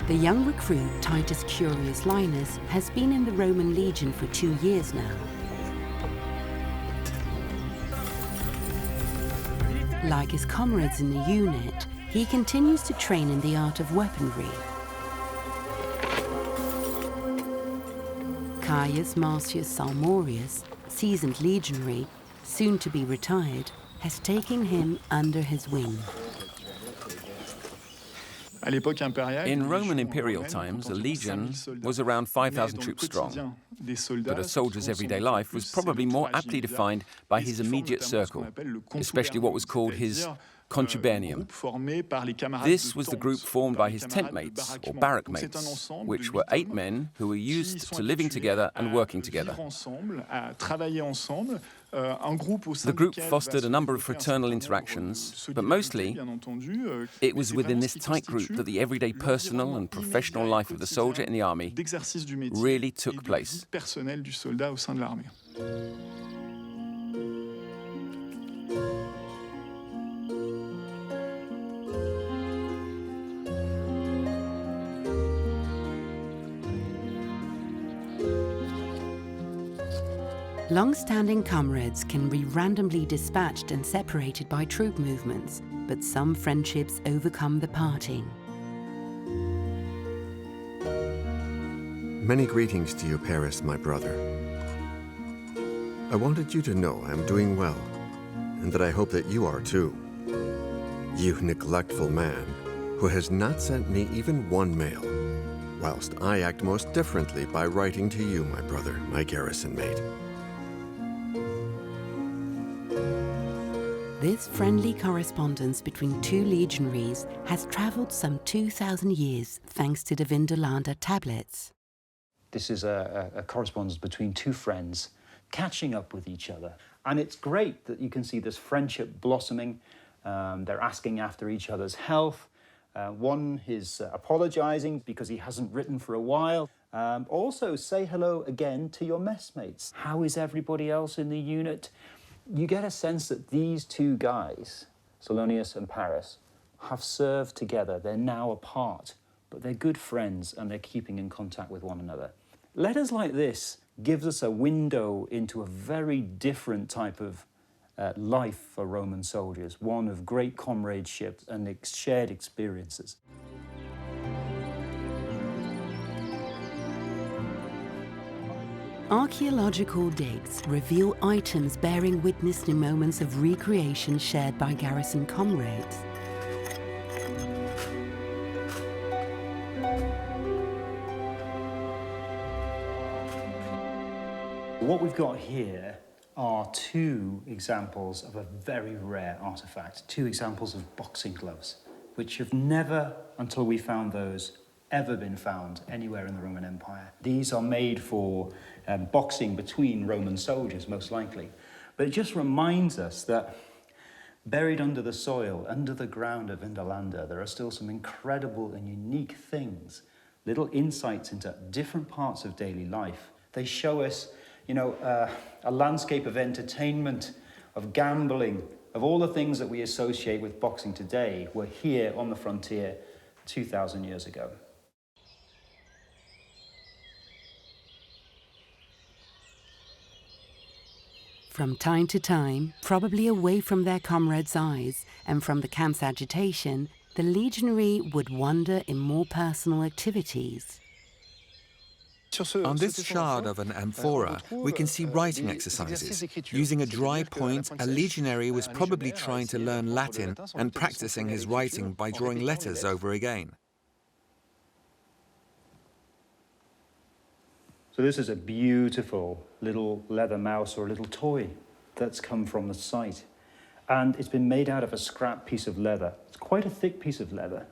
The young recruit, Titus Curius Linus, has been in the Roman legion for 2 years now. Like his comrades in the unit, he continues to train in the art of weaponry. Caius Marcius Salmorius, seasoned legionary, soon to be retired, has taken him under his wing. In Roman imperial times, a legion was around 5,000 troops strong, but a soldier's everyday life was probably more aptly defined by his immediate circle, especially what was called his contubernium. This was the group formed by his tent mates, or barrack mates, which were 8 men who were used to living together and working together. The group fostered a number of fraternal interactions, but mostly it was within this tight group that the everyday personal and professional life of the soldier in the army really took place. Long-standing comrades can be randomly dispatched and separated by troop movements, but some friendships overcome the parting. Many greetings to you, Paris, my brother. I wanted you to know I'm doing well, and that I hope that you are too. You neglectful man, who has not sent me even one mail, whilst I act most differently by writing to you, my brother, my garrison mate. This friendly correspondence between 2 legionaries has travelled some 2,000 years thanks to the Vindolanda tablets. This is a correspondence between 2 friends catching up with each other. And it's great that you can see this friendship blossoming. They're asking after each other's health. One is apologising because he hasn't written for a while. Also, say hello again to your messmates. How is everybody else in the unit? You get a sense that these 2 guys, Salonius and Paris, have served together. They're now apart, but they're good friends and they're keeping in contact with one another. Letters like this gives us a window into a very different type of life for Roman soldiers, one of great comradeship and shared experiences. Archaeological digs reveal items bearing witness to moments of recreation shared by garrison comrades. What we've got here are 2 examples of a very rare artefact, 2 examples of boxing gloves, which have never, until we found those, ever been found anywhere in the Roman Empire. These are made for boxing between Roman soldiers, most likely. But it just reminds us that buried under the soil, under the ground of Vindolanda, there are still some incredible and unique things, little insights into different parts of daily life. They show us, a landscape of entertainment, of gambling, of all the things that we associate with boxing today were here on the frontier 2,000 years ago. From time to time, probably away from their comrades' eyes and from the camp's agitation, the legionary would wander in more personal activities. On this shard of an amphora, we can see writing exercises. Using a dry point, a legionary was probably trying to learn Latin and practicing his writing by drawing letters over again. So this is a beautiful little leather mouse or a little toy that's come from the site. And it's been made out of a scrap piece of leather. It's quite a thick piece of leather,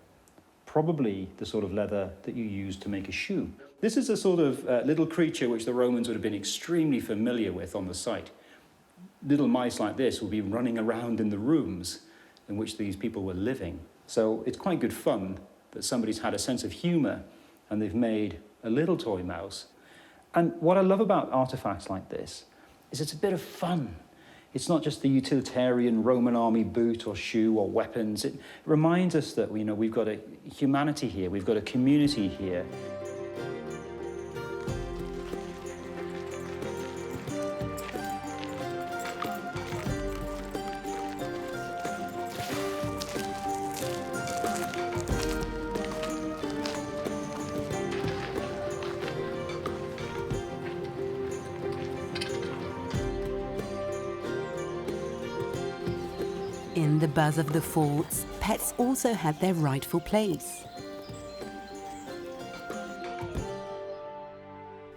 probably the sort of leather that you use to make a shoe. This is a sort of little creature which the Romans would have been extremely familiar with on the site. Little mice like this will be running around in the rooms in which these people were living. So it's quite good fun that somebody's had a sense of humour and they've made a little toy mouse. And what I love about artefacts like this is it's a bit of fun. It's not just the utilitarian Roman army boot or shoe or weapons. It reminds us that we've got a humanity here, we've got a community here. In the buzz of the forts, pets also had their rightful place.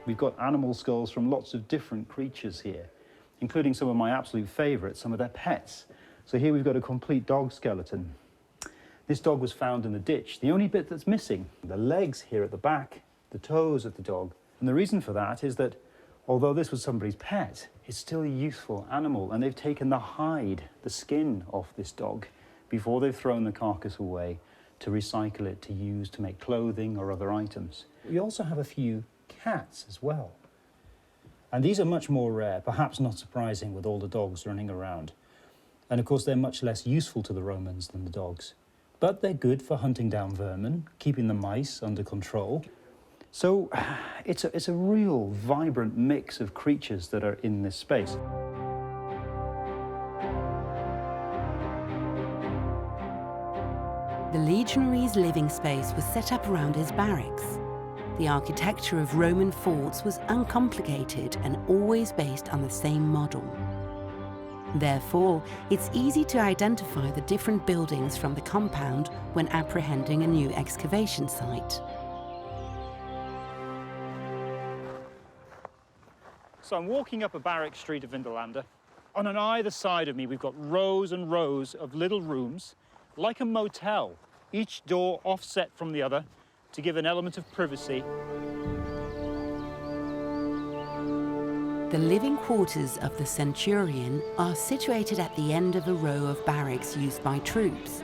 We've got animal skulls from lots of different creatures here, including some of my absolute favourites, some of their pets. So here we've got a complete dog skeleton. This dog was found in the ditch. The only bit that's missing, the legs here at the back, the toes of the dog. And the reason for that is that although this was somebody's pet, it's still a useful animal, and they've taken the hide, the skin off this dog before they've thrown the carcass away to recycle it to use to make clothing or other items. We also have a few cats as well. And these are much more rare, perhaps not surprising with all the dogs running around. And of course, they're much less useful to the Romans than the dogs. But they're good for hunting down vermin, keeping the mice under control. So it's a real vibrant mix of creatures that are in this space. The legionary's living space was set up around his barracks. The architecture of Roman forts was uncomplicated and always based on the same model. Therefore, it's easy to identify the different buildings from the compound when apprehending a new excavation site. So I'm walking up a barrack street of Vindolanda. On either side of me, we've got rows and rows of little rooms, like a motel, each door offset from the other to give an element of privacy. The living quarters of the centurion are situated at the end of a row of barracks used by troops.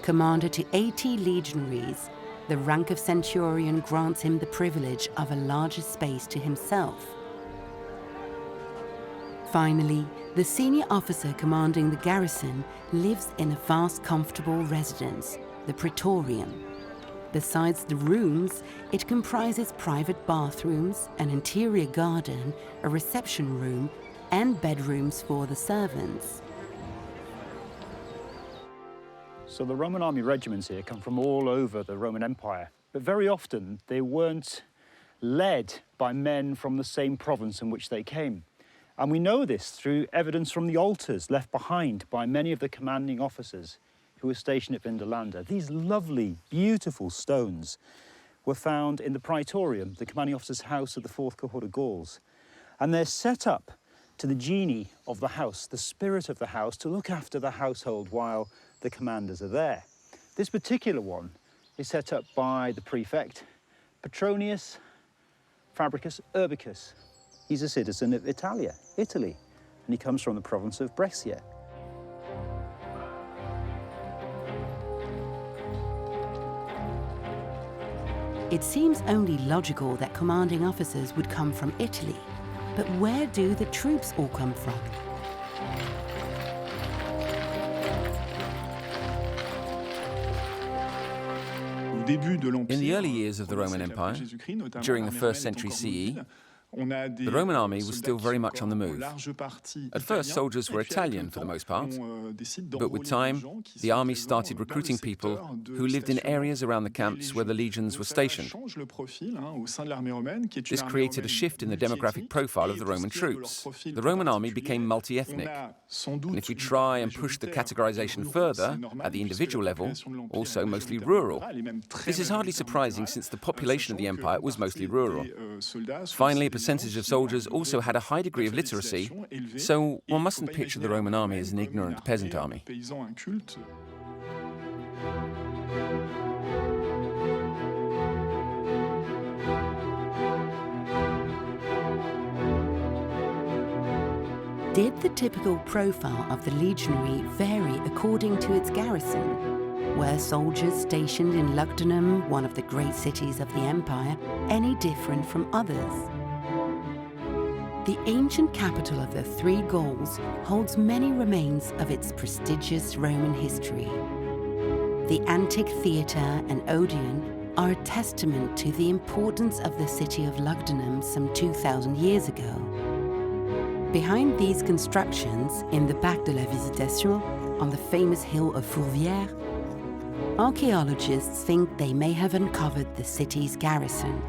Commander to 80 legionaries, the rank of centurion grants him the privilege of a larger space to himself. Finally, the senior officer commanding the garrison lives in a vast, comfortable residence, the praetorium. Besides the rooms, it comprises private bathrooms, an interior garden, a reception room, and bedrooms for the servants. So the Roman army regiments here come from all over the Roman Empire, but very often they weren't led by men from the same province in which they came. And we know this through evidence from the altars left behind by many of the commanding officers who were stationed at Vindolanda. These lovely, beautiful stones were found in the praetorium, the commanding officer's house of the 4th cohort of Gauls. And they're set up to the genie of the house, the spirit of the house, to look after the household while the commanders are there. This particular one is set up by the prefect, Petronius Fabricius Urbicus. He's a citizen of Italy, and he comes from the province of Brescia. It seems only logical that commanding officers would come from Italy, but where do the troops all come from? In the early years of the Roman Empire, during the 1st century CE, the Roman army was still very much on the move. At first, soldiers were Italian for the most part, but with time, the army started recruiting people who lived in areas around the camps where the legions were stationed. This created a shift in the demographic profile of the Roman troops. The Roman army became multi-ethnic, and if we try and push the categorization further, at the individual level, also mostly rural. This is hardly surprising since the population of the empire was mostly rural. Finally, a percentage of soldiers also had a high degree of literacy, so one mustn't picture the Roman army as an ignorant peasant army. Did the typical profile of the legionary vary according to its garrison? Were soldiers stationed in Lugdunum, one of the great cities of the empire, any different from others? The ancient capital of the Three Gauls holds many remains of its prestigious Roman history. The antique theatre and Odeon are a testament to the importance of the city of Lugdunum some 2,000 years ago. Behind these constructions, in the Parc de la Visitation, on the famous hill of Fourvière, archaeologists think they may have uncovered the city's garrison.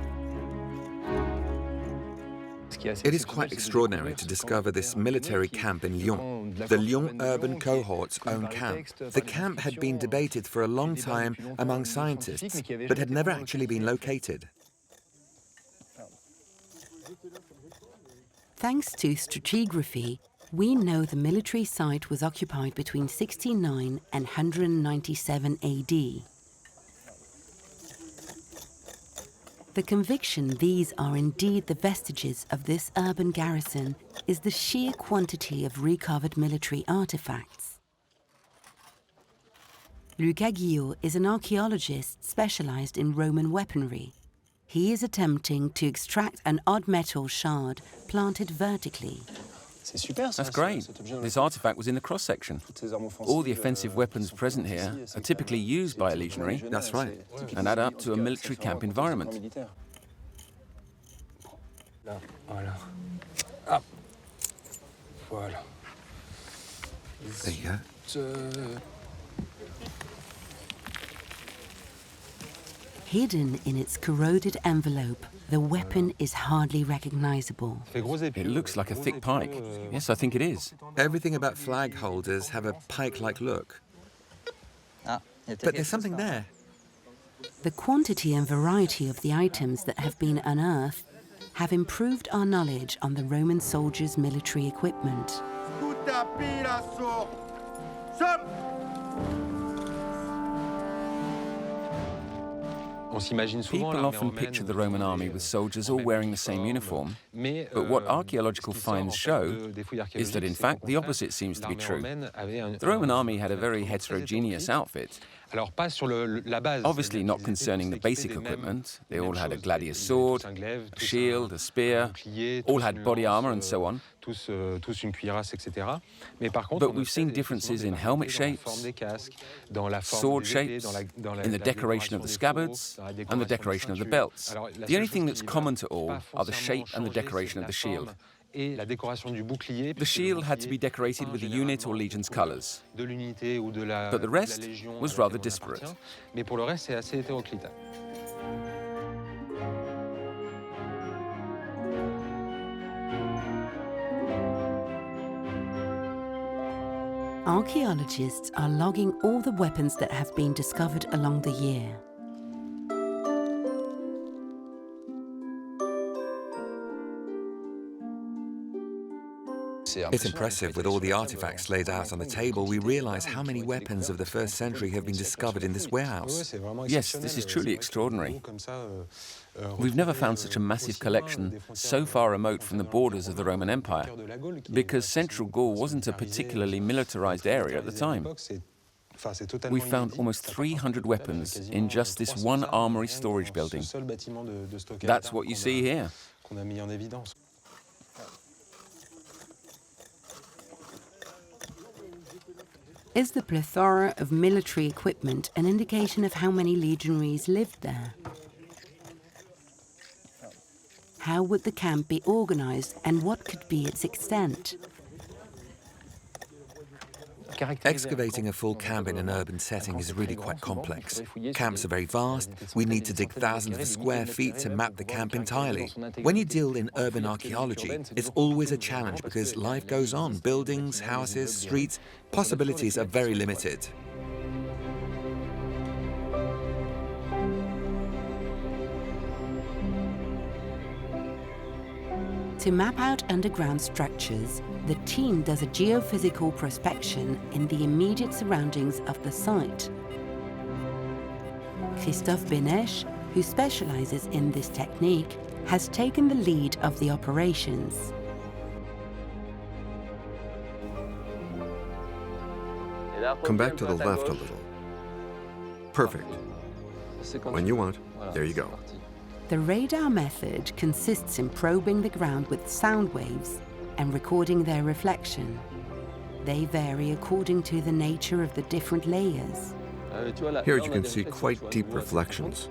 It is quite extraordinary to discover this military camp in Lyon, the Lyon urban cohort's own camp. The camp had been debated for a long time among scientists, but had never actually been located. Thanks to stratigraphy, we know the military site was occupied between 69 and 197 AD. The conviction these are indeed the vestiges of this urban garrison is the sheer quantity of recovered military artefacts. Luc Aguillot is an archaeologist specialized in Roman weaponry. He is attempting to extract an odd metal shard planted vertically. That's great. This artifact was in the cross-section. All the offensive weapons present here are typically used by a legionary. That's right. And add up to a military camp environment. There you go. Hidden in its corroded envelope, the weapon is hardly recognizable. It looks like a thick pike. Yes, I think it is. Everything about flag holders have a pike-like look. But there's something there. The quantity and variety of the items that have been unearthed have improved our knowledge on the Roman soldiers' military equipment. People often picture the Roman army with soldiers all wearing the same uniform, but what archaeological finds show is that in fact the opposite seems to be true. The Roman army had a very heterogeneous outfit. Obviously not concerning the basic equipment. They all had a gladius sword, a shield, a spear, all had body armor and so on. But we've seen differences in helmet shapes, sword shapes, in the decoration of the scabbards, and the decoration of the belts. The only thing that's common to all are the shape and the decoration of the shield. The shield had to be decorated with the unit or legion's colours, but the rest was rather disparate. Archaeologists are logging all the weapons that have been discovered along the year. It's impressive. With all the artifacts laid out on the table, we realize how many weapons of the 1st century have been discovered in this warehouse. Yes, this is truly extraordinary. We've never found such a massive collection so far remote from the borders of the Roman Empire, because Central Gaul wasn't a particularly militarized area at the time. We found almost 300 weapons in just this one armory storage building. That's what you see here. Is the plethora of military equipment an indication of how many legionaries lived there? How would the camp be organized and what could be its extent? Excavating a full camp in an urban setting is really quite complex. Camps are very vast. We need to dig thousands of square feet to map the camp entirely. When you deal in urban archaeology, it's always a challenge because life goes on. Buildings, houses, streets, possibilities are very limited. To map out underground structures, the team does a geophysical prospection in the immediate surroundings of the site. Christophe Benesch, who specializes in this technique, has taken the lead of the operations. Come back to the left a little. Perfect. When you want, there you go. The radar method consists in probing the ground with sound waves and recording their reflection. They vary according to the nature of the different layers. Here you can see quite deep reflections.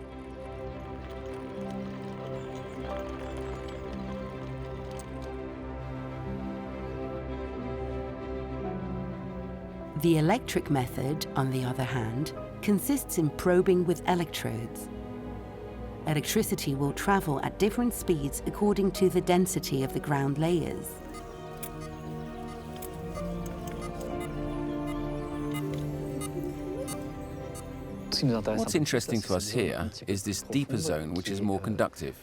The electric method, on the other hand, consists in probing with electrodes. Electricity will travel at different speeds according to the density of the ground layers. What's interesting to us here is this deeper zone, which is more conductive.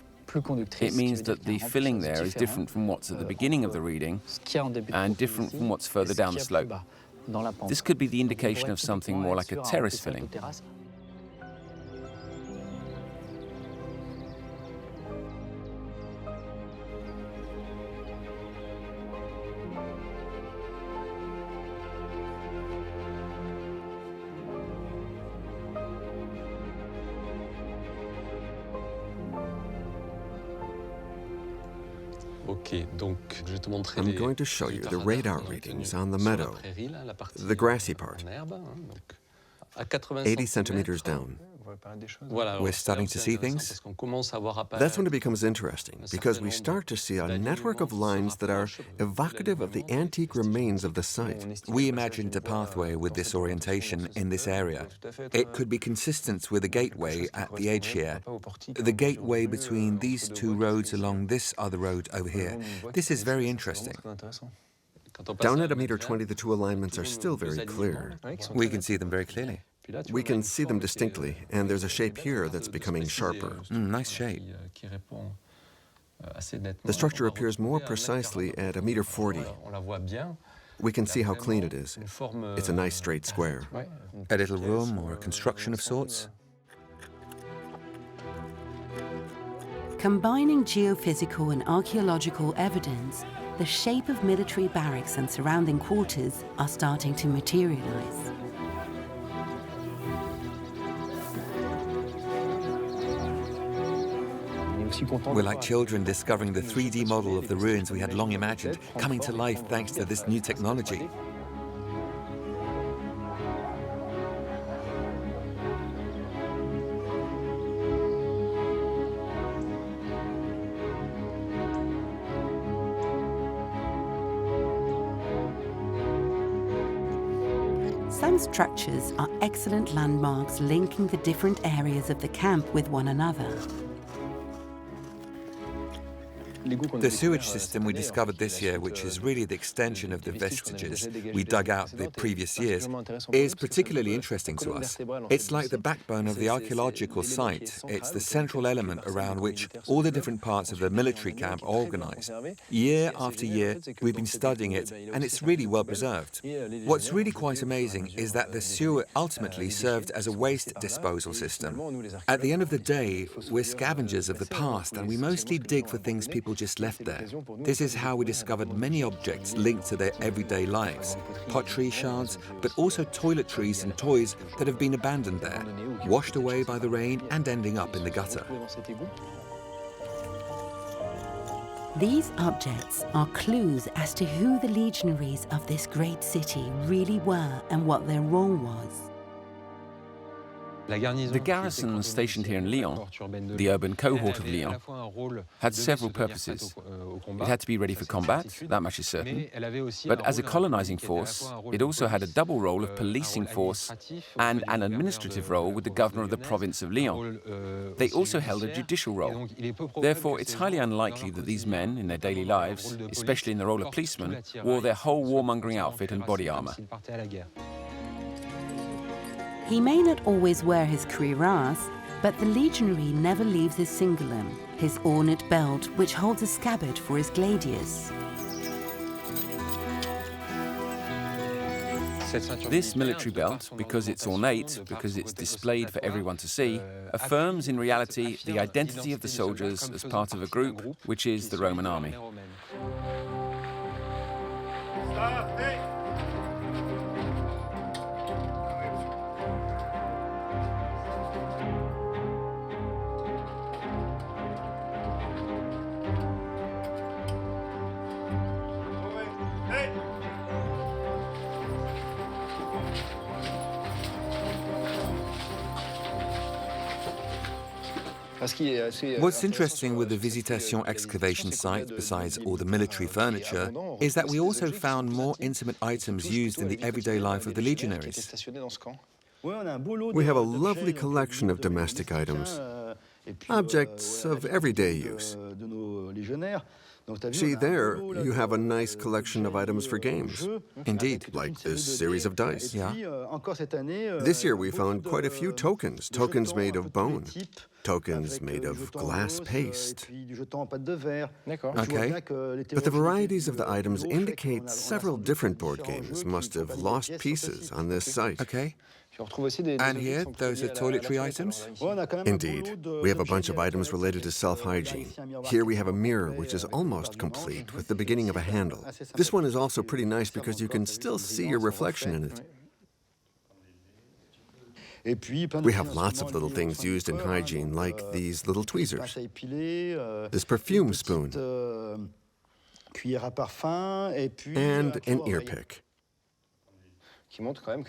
It means that the filling there is different from what's at the beginning of the reading and different from what's further down the slope. This could be the indication of something more like a terrace filling. I'm going to show you the radar readings on the meadow, the grassy part, 80 centimeters down. We're starting to see things. That's when it becomes interesting, because we start to see a network of lines that are evocative of the antique remains of the site. We imagined a pathway with this orientation in this area. It could be consistent with the gateway at the edge here, the gateway between these two roads along this other road over here. This is very interesting. Down at 1.20 meters, the two alignments are still very clear. We can see them very clearly. We can see them distinctly, and there's a shape here that's becoming sharper. Nice shape. The structure appears more precisely at 1.40 meters. We can see how clean it is. It's a nice straight square. A little room or a construction of sorts. Combining geophysical and archaeological evidence, the shape of military barracks and surrounding quarters are starting to materialize. We're like children discovering the 3D model of the ruins we had long imagined, coming to life thanks to this new technology. Some structures are excellent landmarks linking the different areas of the camp with one another. The sewage system we discovered this year, which is really the extension of the vestiges we dug out the previous years, is particularly interesting to us. It's like the backbone of the archaeological site. It's the central element around which all the different parts of the military camp are organized. Year after year, we've been studying it, and it's really well preserved. What's really quite amazing is that the sewer ultimately served as a waste disposal system. At the end of the day, we're scavengers of the past, and we mostly dig for things people just left there. This is how we discovered many objects linked to their everyday lives. Pottery shards, but also toiletries and toys that have been abandoned there, washed away by the rain and ending up in the gutter. These objects are clues as to who the legionaries of this great city really were and what their role was. The garrison stationed here in Lyon, the urban cohort of Lyon, had several purposes. It had to be ready for combat, that much is certain, but as a colonizing force, it also had a double role of policing force and an administrative role with the governor of the province of Lyon. They also held a judicial role. Therefore, it's highly unlikely that these men, in their daily lives, especially in the role of policemen, wore their whole warmongering outfit and body armor. He may not always wear his cuirass, but the legionary never leaves his cingulum, his ornate belt which holds a scabbard for his gladius. This military belt, because it's ornate, because it's displayed for everyone to see, affirms in reality the identity of the soldiers as part of a group, which is the Roman army. What's interesting with the Visitation excavation site, besides all the military furniture, is that we also found more intimate items used in the everyday life of the legionaries. We have a lovely collection of domestic items, objects of everyday use. See, there you have a nice collection of items for games. Indeed. Like this series of dice. Yeah. This year we found quite a few tokens made of bone, tokens made of glass paste. Okay. But the varieties of the items indicate several different board games must have lost pieces on this site. Okay. And here, those are toiletry items? Indeed. We have a bunch of items related to self-hygiene. Here we have a mirror which is almost complete with the beginning of a handle. This one is also pretty nice because you can still see your reflection in it. We have lots of little things used in hygiene, like these little tweezers, this perfume spoon, and an ear pick.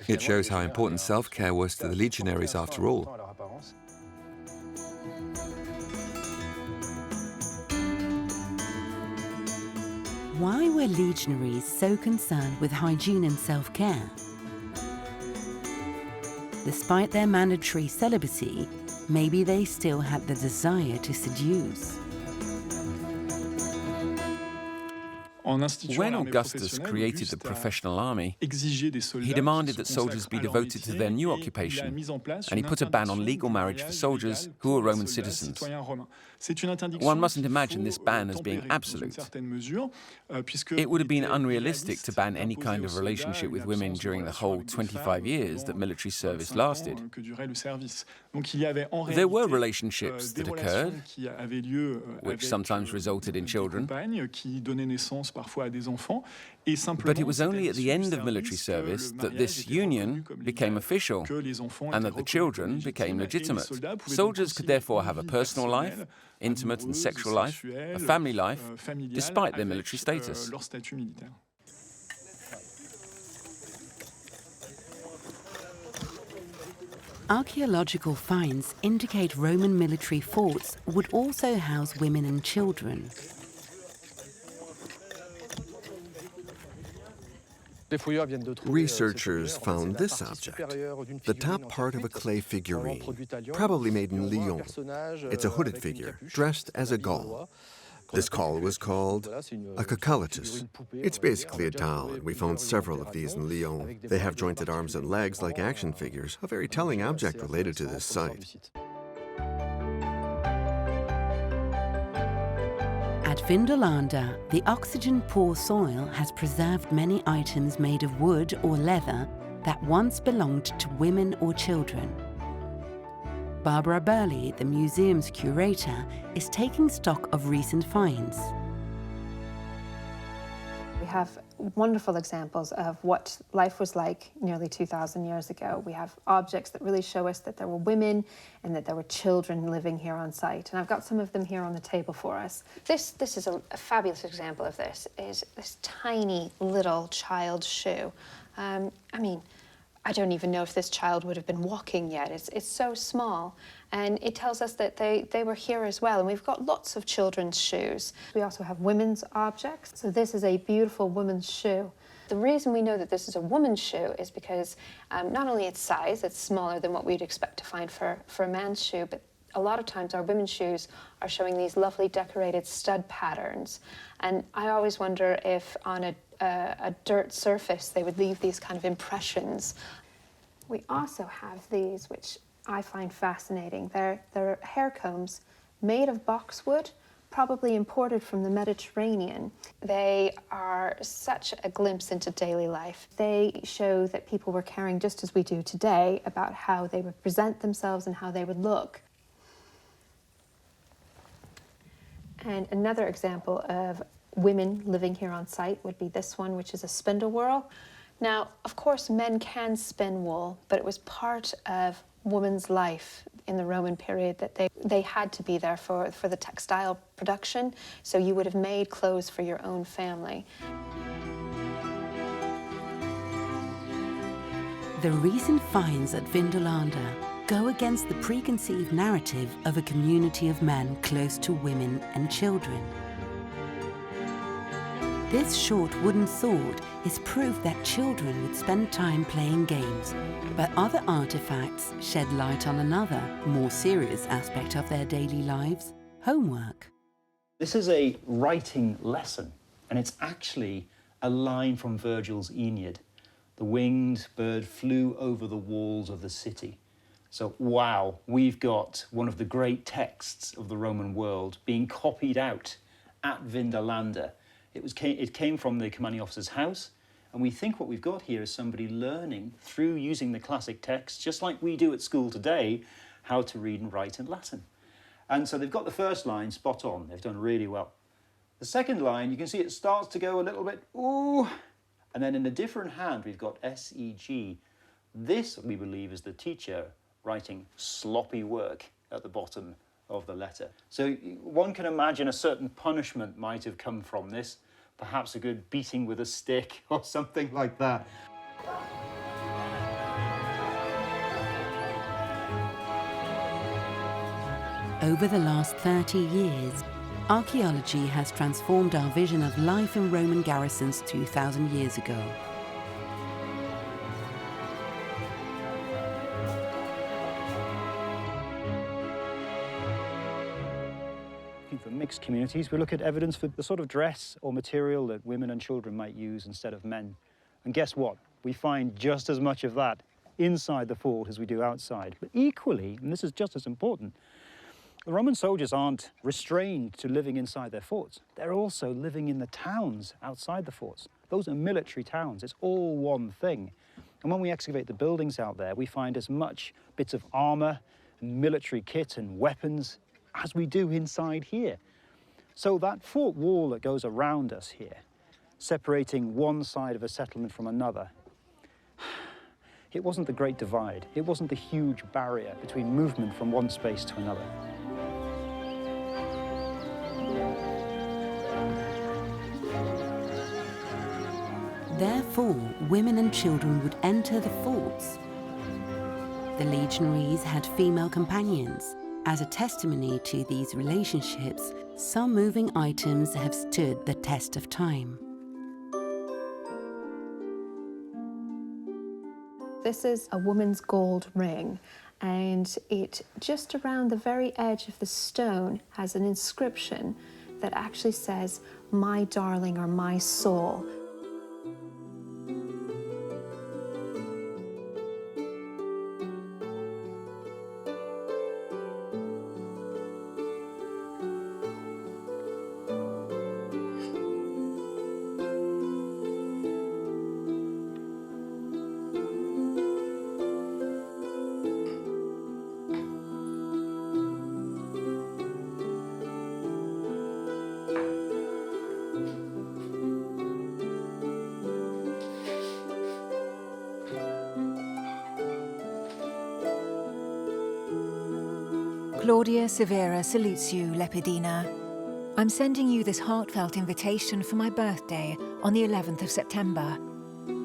It shows how important self-care was to the legionaries after all. Why were legionaries so concerned with hygiene and self-care? Despite their mandatory celibacy, maybe they still had the desire to seduce. When Augustus created the professional army, he demanded that soldiers be devoted to their new occupation, and he put a ban on legal marriage for soldiers who were Roman citizens. One mustn't imagine this ban as being absolute. It would have been unrealistic to ban any kind of relationship with women during the whole 25 years that military service lasted. There were relationships that occurred, which sometimes resulted in children, but it was only at the end of military service that this union became official and that the children became legitimate. Soldiers could therefore have a personal life, intimate and sexual life, a family life, despite their military status. Archaeological finds indicate Roman military forts would also house women and children. Researchers found this object, the top part of a clay figurine, probably made in Lyon. It's a hooded figure, dressed as a Gaul. This Gaul was called a cacalitus. It's basically a doll, and we found several of these in Lyon. They have jointed arms and legs like action figures, a very telling object related to this site. At Vindolanda, the oxygen-poor soil has preserved many items made of wood or leather that once belonged to women or children. Barbara Burley, the museum's curator, is taking stock of recent finds. We have wonderful examples of what life was like nearly 2,000 years ago. We have objects that really show us that there were women and that there were children living here on site. And I've got some of them here on the table for us. This is a fabulous example of this, is this tiny little child's shoe. I don't even know if this child would have been walking yet. It's so small. And it tells us that they were here as well. And we've got lots of children's shoes. We also have women's objects. So this is a beautiful woman's shoe. The reason we know that this is a woman's shoe is because not only its size, it's smaller than what we'd expect to find for a man's shoe, but a lot of times our women's shoes are showing these lovely decorated stud patterns. And I always wonder if on a dirt surface they would leave these kind of impressions. We also have these, which I find fascinating. They're hair combs made of boxwood, probably imported from the Mediterranean. They are such a glimpse into daily life. They show that people were caring, just as we do today, about how they would present themselves and how they would look. And another example of women living here on site would be this one, which is a spindle whorl. Now, of course, men can spin wool, but it was part of women's life in the Roman period that they had to be there for the textile production, so you would have made clothes for your own family. The recent finds at Vindolanda go against the preconceived narrative of a community of men close to women and children. This short wooden sword is proof that children would spend time playing games, but other artifacts shed light on another, more serious aspect of their daily lives: homework. This is a writing lesson, and it's actually a line from Virgil's Aeneid. The winged bird flew over the walls of the city. So, wow, we've got one of the great texts of the Roman world being copied out at Vindolanda. It came from the commanding officer's house, and we think what we've got here is somebody learning through using the classic text, just like we do at school today, how to read and write in Latin. And so they've got the first line spot on. They've done really well. The second line, you can see it starts to go a little bit, ooh, and then in a different hand, we've got SEG. This, we believe, is the teacher writing sloppy work at the bottom of the letter. So one can imagine a certain punishment might have come from this, perhaps a good beating with a stick or something like that. Over the last 30 years, archaeology has transformed our vision of life in Roman garrisons 2,000 years ago. For mixed communities, we look at evidence for the sort of dress or material that women and children might use instead of men. And guess what? We find just as much of that inside the fort as we do outside. But equally, and this is just as important, the Roman soldiers aren't restrained to living inside their forts. They're also living in the towns outside the forts. Those are military towns. It's all one thing. And when we excavate the buildings out there, we find as much bits of armor and military kit and weapons as we do inside here. So that fort wall that goes around us here, separating one side of a settlement from another, it wasn't the Great Divide. It wasn't the huge barrier between movement from one space to another. Therefore, women and children would enter the forts. The legionaries had female companions. As a testimony to these relationships, some moving items have stood the test of time. This is a woman's gold ring, and it, just around the very edge of the stone, has an inscription that actually says, "My darling," or "My soul." Claudia Severa salutes you, Lepidina. I'm sending you this heartfelt invitation for my birthday on the 11th of September.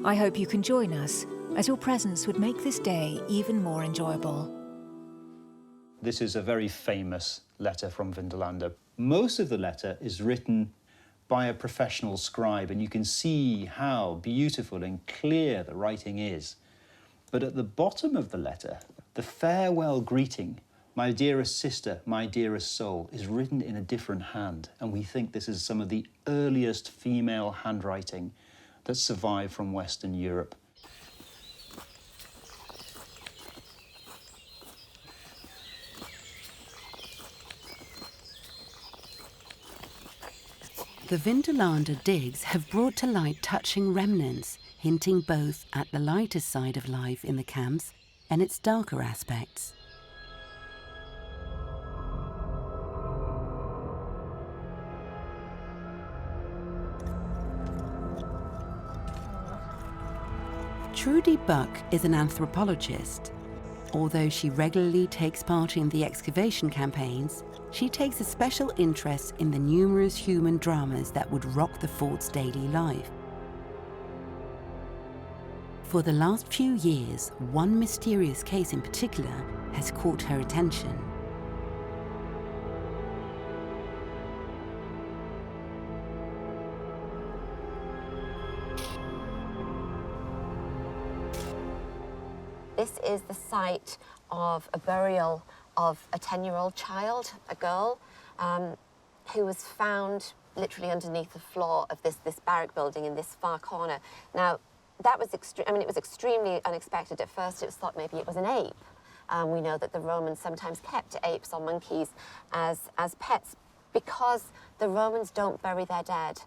I hope you can join us, as your presence would make this day even more enjoyable. This is a very famous letter from Vindolanda. Most of the letter is written by a professional scribe, and you can see how beautiful and clear the writing is. But at the bottom of the letter, the farewell greeting, "My dearest sister, my dearest soul," is written in a different hand, and we think this is some of the earliest female handwriting that survived from Western Europe. The Vindolanda digs have brought to light touching remnants, hinting both at the lighter side of life in the camps and its darker aspects. Trudy Buck is an anthropologist. Although she regularly takes part in the excavation campaigns, she takes a special interest in the numerous human dramas that would rock the fort's daily life. For the last few years, one mysterious case in particular has caught her attention. This is the site of a burial of a 10-year-old child, a girl, who was found literally underneath the floor of this barrack building in this far corner. Now, that was it was extremely unexpected. At first, it was thought maybe it was an ape. We know that the Romans sometimes kept apes or monkeys as pets because the Romans don't bury their dead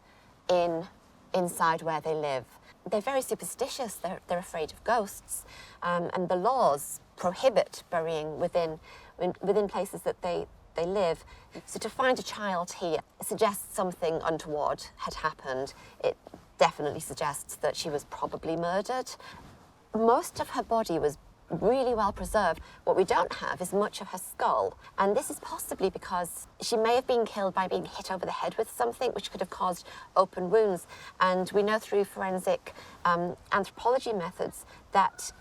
inside where they live. They're very superstitious. They're afraid of ghosts, and the laws prohibit burying within places that they live. So to find a child here suggests something untoward had happened. It definitely suggests that she was probably murdered. Most of her body was really well preserved. What we don't have is much of her skull, and this is possibly because she may have been killed by being hit over the head with something, which could have caused open wounds. And we know through forensic anthropology methods that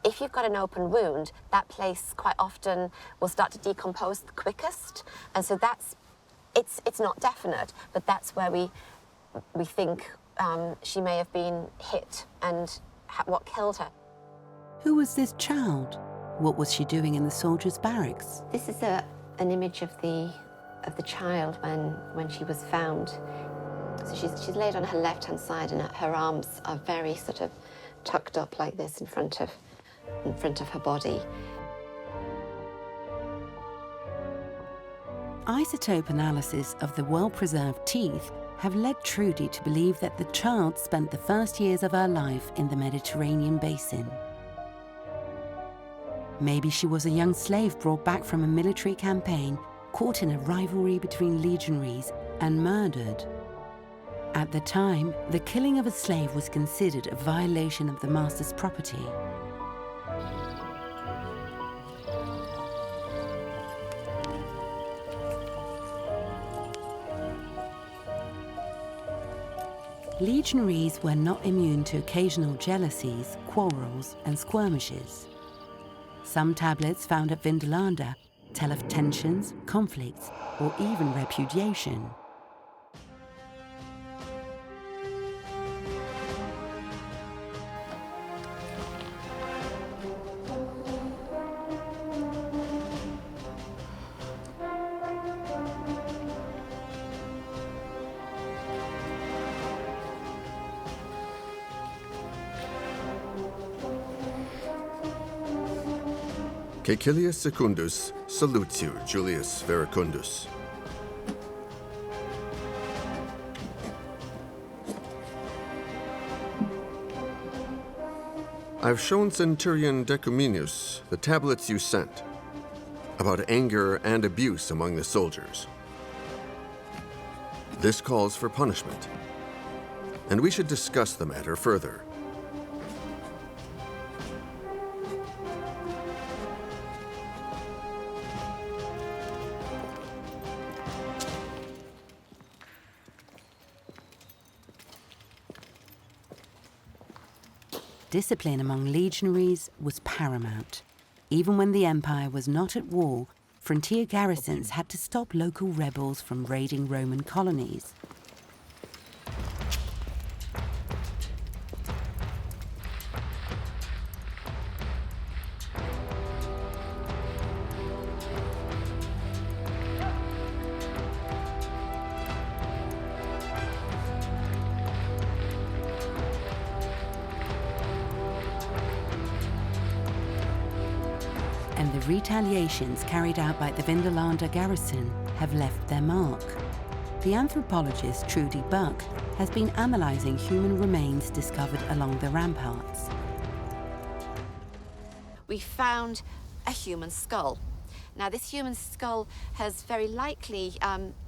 if you've got an open wound, that place quite often will start to decompose the quickest. And so it's not definite, but that's where we think she may have been hit and what killed her. Who was this child? What was she doing in the soldiers' barracks? This is an image of the child when she was found. So she's laid on her left-hand side, and her arms are very sort of tucked up like this in front of her body. Isotope analysis of the well-preserved teeth have led Trudy to believe that the child spent the first years of her life in the Mediterranean basin. Maybe she was a young slave brought back from a military campaign, caught in a rivalry between legionaries, and murdered. At the time, the killing of a slave was considered a violation of the master's property. Legionaries were not immune to occasional jealousies, quarrels, and skirmishes. Some tablets found at Vindolanda tell of tensions, conflicts, or even repudiation. Caecilius Secundus salutes you, Julius Veracundus. I've shown Centurion Decuminus the tablets you sent about anger and abuse among the soldiers. This calls for punishment, and we should discuss the matter further. Discipline among legionaries was paramount. Even when the empire was not at war, frontier garrisons had to stop local rebels from raiding Roman colonies. And the retaliations carried out by the Vindolanda garrison have left their mark. The anthropologist Trudy Buck has been analysing human remains discovered along the ramparts. We found a human skull. Now, this human skull has very likely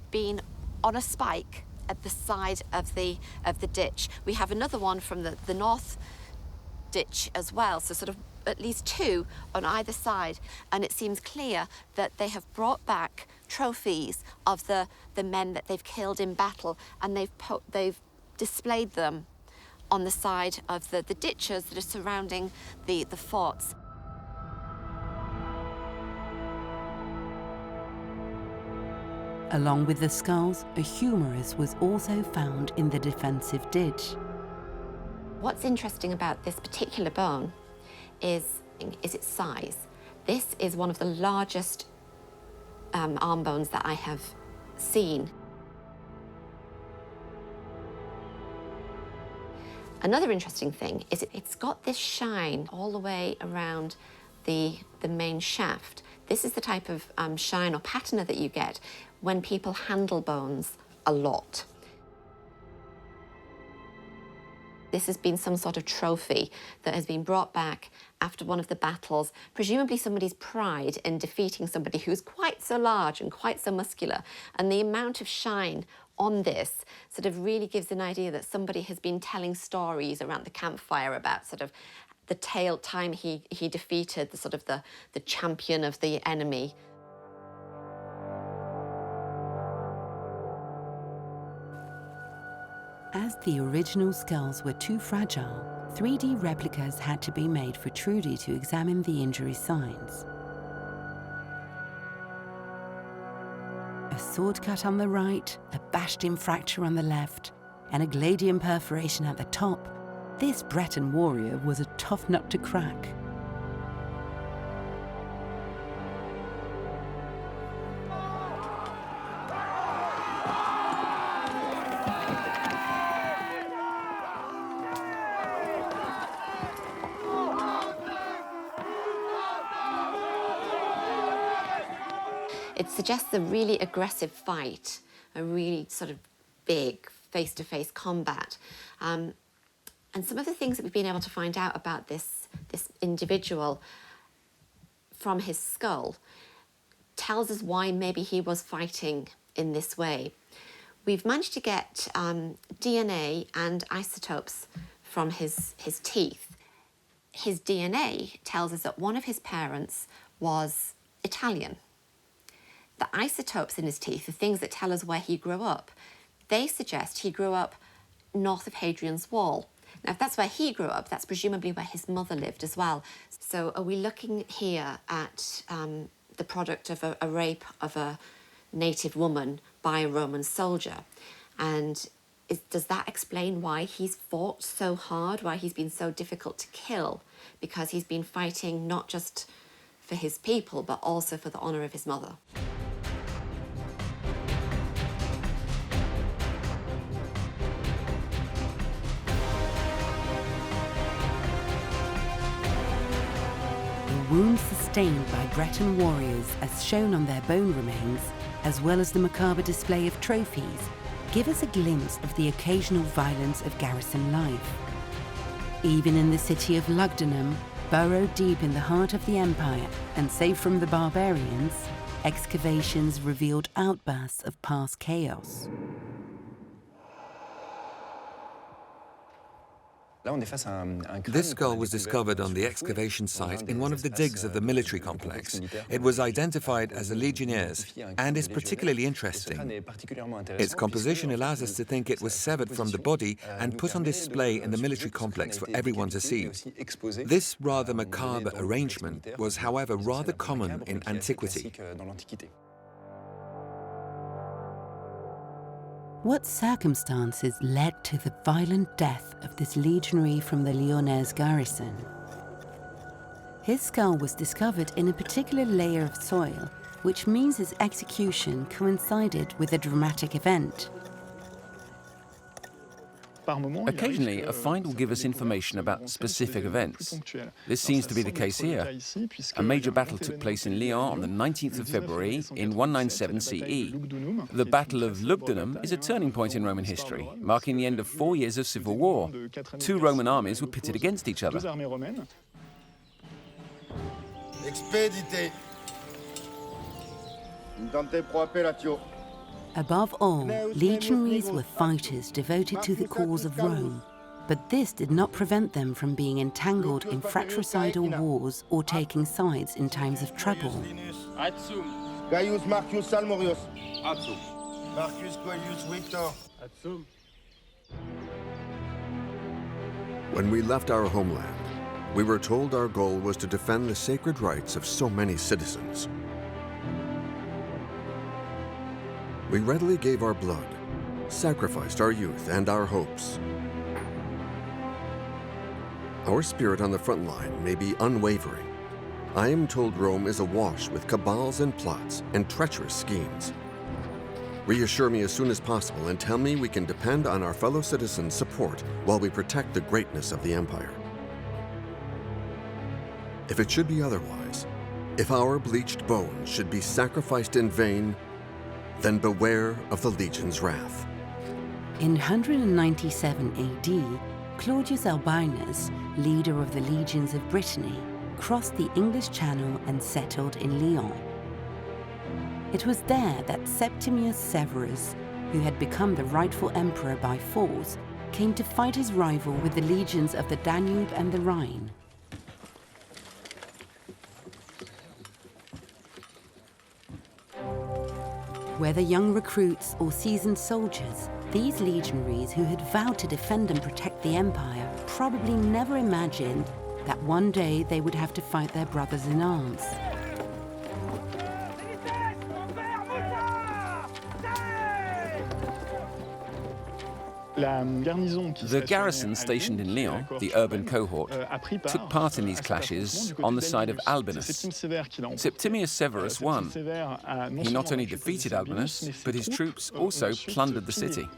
been on a spike at the side of the ditch. We have another one from the north ditch as well, so sort of at least two on either side, and it seems clear that they have brought back trophies of the men that they've killed in battle, and they've displayed them on the side of the ditches that are surrounding the forts. Along with the skulls, a humerus was also found in the defensive ditch. What's interesting about this particular bone is its size. This is one of the largest arm bones that I have seen. Another interesting thing is it's got this shine all the way around the main shaft. This is the type of shine or patina that you get when people handle bones a lot. This has been some sort of trophy that has been brought back after one of the battles, presumably somebody's pride in defeating somebody who's quite so large and quite so muscular. And the amount of shine on this sort of really gives an idea that somebody has been telling stories around the campfire about sort of the time he defeated the champion of the enemy. As the original skulls were too fragile, 3D replicas had to be made for Trudy to examine the injury signs. A sword cut on the right, a bashed-in fracture on the left, and a gladium perforation at the top. This Breton warrior was a tough nut to crack. It suggests a really aggressive fight, a really sort of big face-to-face combat. And some of the things that we've been able to find out about this individual from his skull tells us why maybe he was fighting in this way. We've managed to get DNA and isotopes from his teeth. His DNA tells us that one of his parents was Italian. The isotopes in his teeth, the things that tell us where he grew up, they suggest he grew up north of Hadrian's Wall. Now, if that's where he grew up, that's presumably where his mother lived as well. So are we looking here at the product of a rape of a native woman by a Roman soldier? And does that explain why he's fought so hard, why he's been so difficult to kill? Because he's been fighting not just for his people, but also for the honour of his mother. Wounds sustained by Breton warriors, as shown on their bone remains, as well as the macabre display of trophies, give us a glimpse of the occasional violence of garrison life. Even in the city of Lugdunum, burrowed deep in the heart of the empire and safe from the barbarians, excavations revealed outbursts of past chaos. This skull was discovered on the excavation site in one of the digs of the military complex. It was identified as a legionnaire's and is particularly interesting. Its composition allows us to think it was severed from the body and put on display in the military complex for everyone to see. This rather macabre arrangement was, however, rather common in antiquity. What circumstances led to the violent death of this legionary from the Lyonnaise garrison? His skull was discovered in a particular layer of soil, which means his execution coincided with a dramatic event. Occasionally, a find will give us information about specific events. This seems to be the case here. A major battle took place in Lyon on the 19th of February in 197 CE. The Battle of Lugdunum is a turning point in Roman history, marking the end of 4 years of civil war. Two Roman armies were pitted against each other. Expedite. Above all, legionaries were fighters devoted to the cause of Rome, but this did not prevent them from being entangled in fratricidal wars or taking sides in times of trouble. Gaius Marcius Salmorius. Marcus Coelius Victor. When we left our homeland, we were told our goal was to defend the sacred rights of so many citizens. We readily gave our blood, sacrificed our youth and our hopes. Our spirit on the front line may be unwavering. I am told Rome is awash with cabals and plots and treacherous schemes. Reassure me as soon as possible and tell me we can depend on our fellow citizens' support while we protect the greatness of the Empire. If it should be otherwise, if our bleached bones should be sacrificed in vain, then beware of the Legion's wrath. In 197 AD, Claudius Albinus, leader of the legions of Brittany, crossed the English Channel and settled in Lyon. It was there that Septimius Severus, who had become the rightful emperor by force, came to fight his rival with the legions of the Danube and the Rhine. Whether young recruits or seasoned soldiers, these legionaries who had vowed to defend and protect the Empire probably never imagined that one day they would have to fight their brothers in arms. The garrison stationed in Lyon, the urban cohort, took part in these clashes on the side of Albinus. Septimius Severus won. He not only defeated Albinus, but his troops also plundered the city.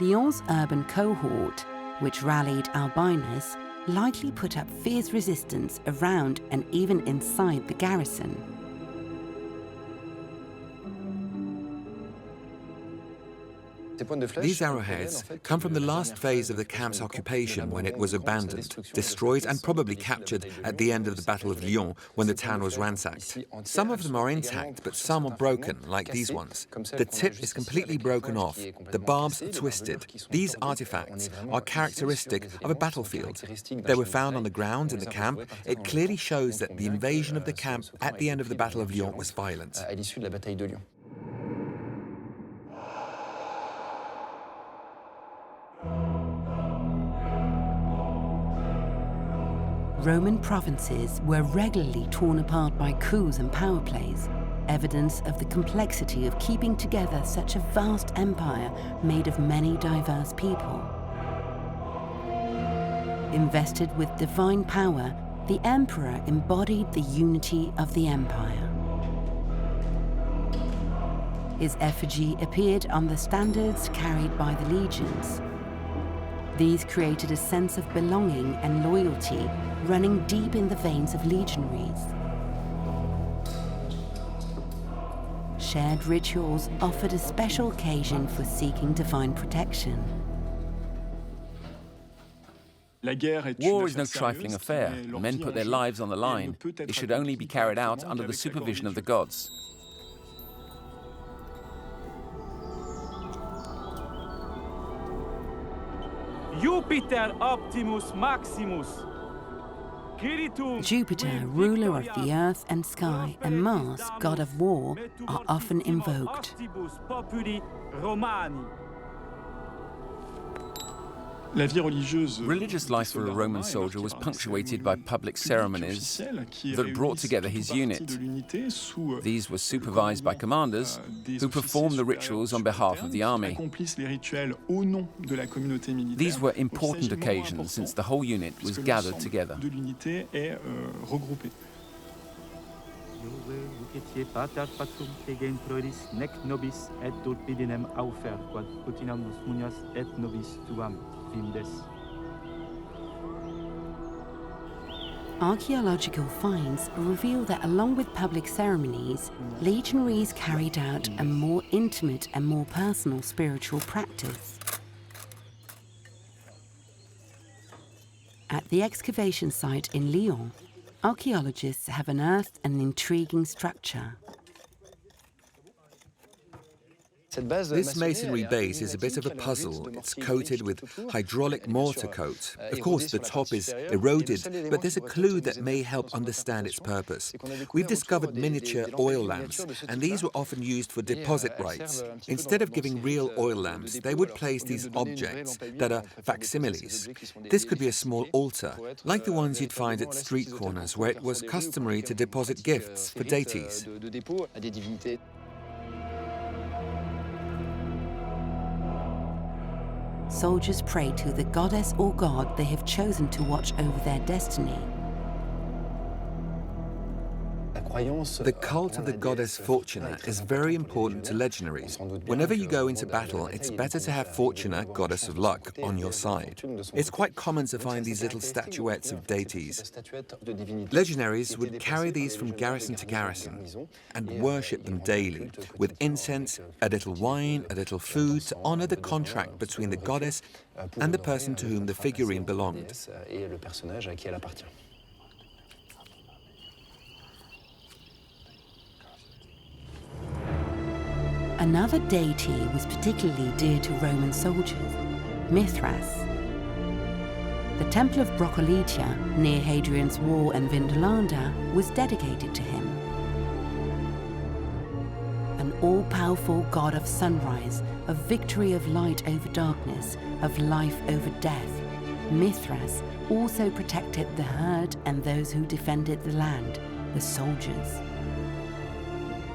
Lyon's urban cohort, which rallied Albinus, likely put up fierce resistance around and even inside the garrison. These arrowheads come from the last phase of the camp's occupation when it was abandoned, destroyed and probably captured at the end of the Battle of Lyon when the town was ransacked. Some of them are intact, but some are broken, like these ones. The tip is completely broken off, the barbs are twisted. These artifacts are characteristic of a battlefield. They were found on the ground in the camp. It clearly shows that the invasion of the camp at the end of the Battle of Lyon was violent. Roman provinces were regularly torn apart by coups and power plays, evidence of the complexity of keeping together such a vast empire made of many diverse people. Invested with divine power, the emperor embodied the unity of the empire. His effigy appeared on the standards carried by the legions. These created a sense of belonging and loyalty running deep in the veins of legionaries. Shared rituals offered a special occasion for seeking divine protection. War is no trifling affair. Men put their lives on the line. It should only be carried out under the supervision of the gods. Jupiter Optimus Maximus. Jupiter, ruler of the earth and sky, and Mars, god of war, are often invoked. Religious life for a Roman soldier was punctuated by public ceremonies that brought together his unit. These were supervised by commanders who performed the rituals on behalf of the army. These were important occasions since the whole unit was gathered together. Archaeological finds reveal that along with public ceremonies, legionaries carried out a more intimate and more personal spiritual practice. At the excavation site in Lyon, archaeologists have unearthed an intriguing structure. This masonry base is a bit of a puzzle. It's coated with hydraulic mortar coat. Of course, the top is eroded, but there's a clue that may help understand its purpose. We've discovered miniature oil lamps, and these were often used for deposit rites. Instead of giving real oil lamps, they would place these objects that are facsimiles. This could be a small altar, like the ones you'd find at street corners, where it was customary to deposit gifts for deities. Soldiers pray to the goddess or god they have chosen to watch over their destiny. The cult of the goddess Fortuna is very important to legionaries. Whenever you go into battle, it's better to have Fortuna, goddess of luck, on your side. It's quite common to find these little statuettes of deities. Legionaries would carry these from garrison to garrison and worship them daily, with incense, a little wine, a little food, to honor the contract between the goddess and the person to whom the figurine belonged. Another deity was particularly dear to Roman soldiers, Mithras. The Temple of Broccolitia, near Hadrian's Wall and Vindolanda, was dedicated to him. An all-powerful god of sunrise, of victory of light over darkness, of life over death, Mithras also protected the herd and those who defended the land, the soldiers.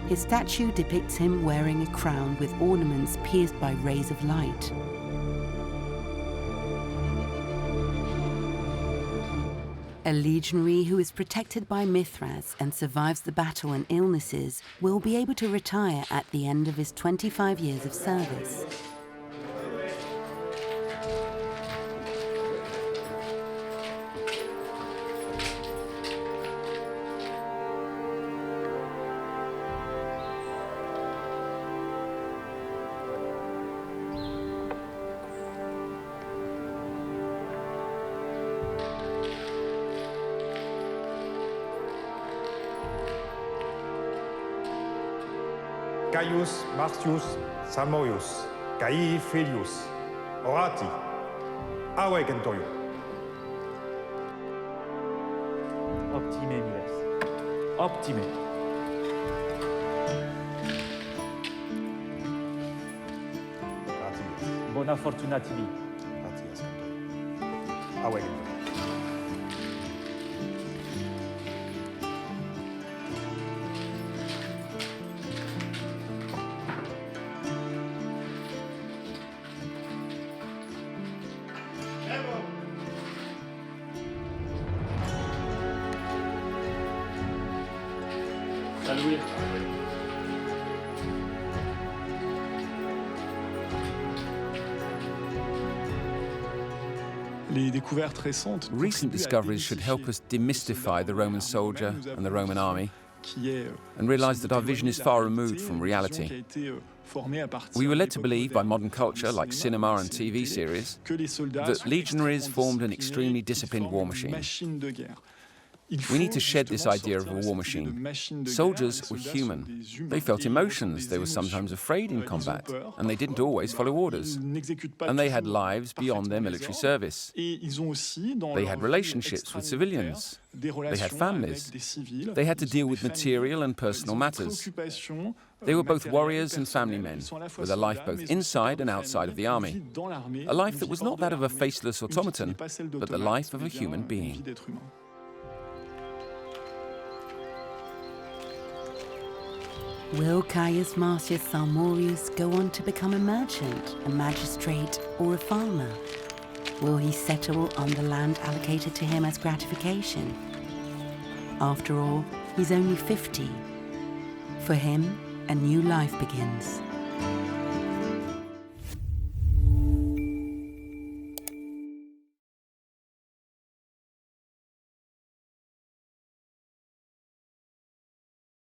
His statue depicts him wearing a crown with ornaments pierced by rays of light. A legionary who is protected by Mithras and survives the battle and illnesses will be able to retire at the end of his 25 years of service. Caius Martius Salmorius, Cai Filius, Orati, Awe Gentorio. Optime, Miles. Optime. Bona fortuna tibi. Awe Gentorio. Recent discoveries should help us demystify the Roman soldier and the Roman army and realize that our vision is far removed from reality. We were led to believe by modern culture, like cinema and TV series, that legionaries formed an extremely disciplined war machine. We need to shed this idea of a war machine. Soldiers were human. They felt emotions, they were sometimes afraid in combat, and they didn't always follow orders. And they had lives beyond their military service. They had relationships with civilians. They had families. They had to deal with material and personal matters. They were both warriors and family men, with a life both inside and outside of the army. A life that was not that of a faceless automaton, but the life of a human being. Will Caius Marcius Salmorius go on to become a merchant, a magistrate, or a farmer? Will he settle on the land allocated to him as gratification? After all, he's only 50. For him, a new life begins.